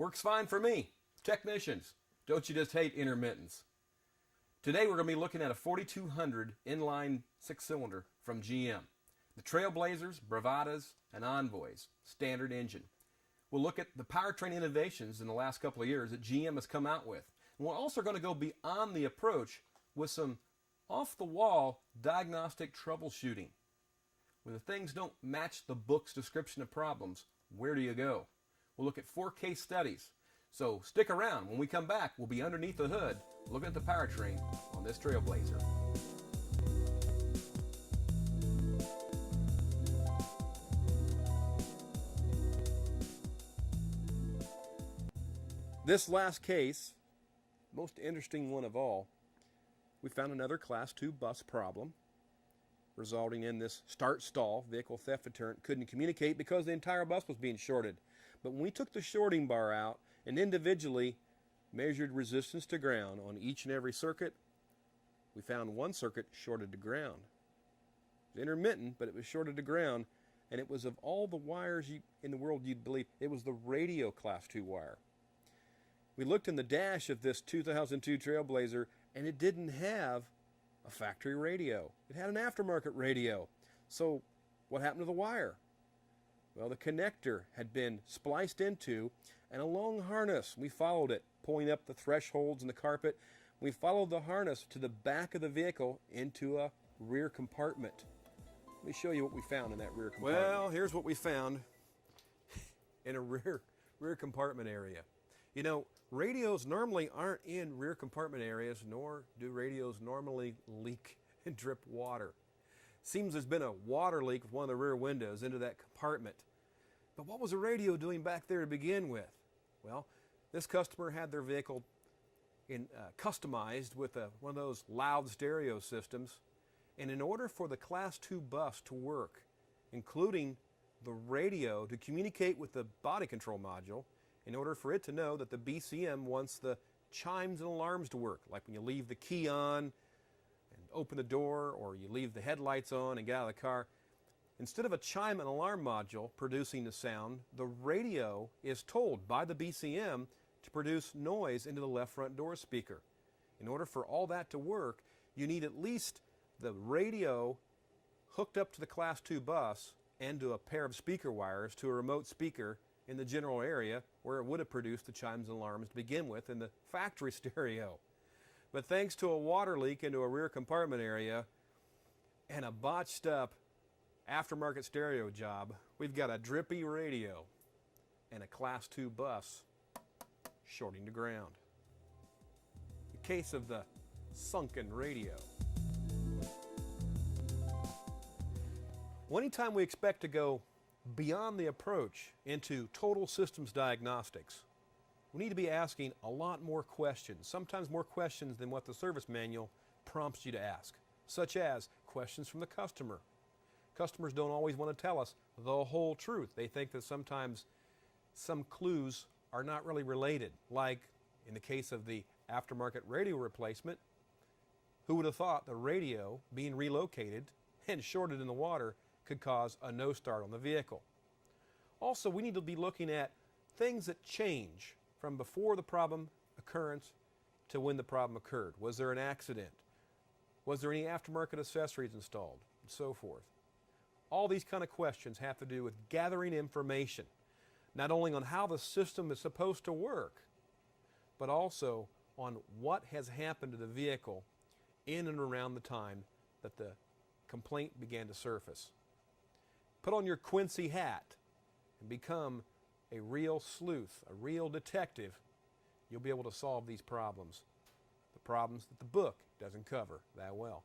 Works fine for me. Technicians, don't you just hate intermittence? Today we're going to be looking at a 4200 inline six-cylinder from GM. The Trailblazers, Bravadas, and Envoys, standard engine. We'll look at the powertrain innovations in the last couple of years that GM has come out with. And we're also going to go beyond the approach with some off-the-wall diagnostic troubleshooting. When the things don't match the book's description of problems, where do you go? We'll look at 4 case studies. So stick around. When we come back, we'll be underneath the hood looking at the powertrain on this Trailblazer. This last case, most interesting one of all, we found another Class 2 bus problem, resulting in this start-stall. Vehicle theft deterrent couldn't communicate because the entire bus was being shorted. But when we took the shorting bar out and individually measured resistance to ground on each and every circuit, we found one circuit shorted to ground. It was intermittent, but it was shorted to ground, and it was of all the wires in the world you'd believe, it was the radio Class 2 wire. We looked in the dash of this 2002 Trailblazer, and it didn't have a factory radio. It had an aftermarket radio. So what happened to the wire? Well, the connector had been spliced into, and a long harness. We followed it, pulling up the thresholds in the carpet. We followed the harness to the back of the vehicle into a rear compartment. Let me show you what we found in that rear compartment. Well, here's what we found in a rear compartment area. You know, radios normally aren't in rear compartment areas, nor do radios normally leak and drip water. Seems there's been a water leak with one of the rear windows into that compartment. But what was the radio doing back there to begin with? Well, this customer had their vehicle customized with one of those loud stereo systems. And in order for the Class 2 bus to work, including the radio to communicate with the body control module, in order for it to know that the BCM wants the chimes and alarms to work, like when you leave the key on and open the door, or you leave the headlights on and get out of the car. Instead of a chime and alarm module producing the sound, the radio is told by the BCM to produce noise into the left front door speaker. In order for all that to work, you need at least the radio hooked up to the Class 2 bus and to a pair of speaker wires to a remote speaker in the general area where it would have produced the chimes and alarms to begin with in the factory stereo. But thanks to a water leak into a rear compartment area and a botched up aftermarket stereo job, we've got a drippy radio and a Class 2 bus shorting to ground. The case of the sunken radio. Well, anytime we expect to go beyond the approach into total systems diagnostics, we need to be asking a lot more questions, sometimes more questions than what the service manual prompts you to ask, such as questions from the customer. Customers don't always want to tell us the whole truth. They think that sometimes some clues are not really related, like in the case of the aftermarket radio replacement. Who would have thought the radio being relocated and shorted in the water could cause a no start on the vehicle? Also, we need to be looking at things that change from before the problem occurrence to when the problem occurred. Was there an accident? Was there any aftermarket accessories installed? And so forth. All these kind of questions have to do with gathering information, not only on how the system is supposed to work, but also on what has happened to the vehicle in and around the time that the complaint began to surface. Put on your Quincy hat and become a real sleuth, a real detective. You'll be able to solve these problems, the problems that the book doesn't cover that well.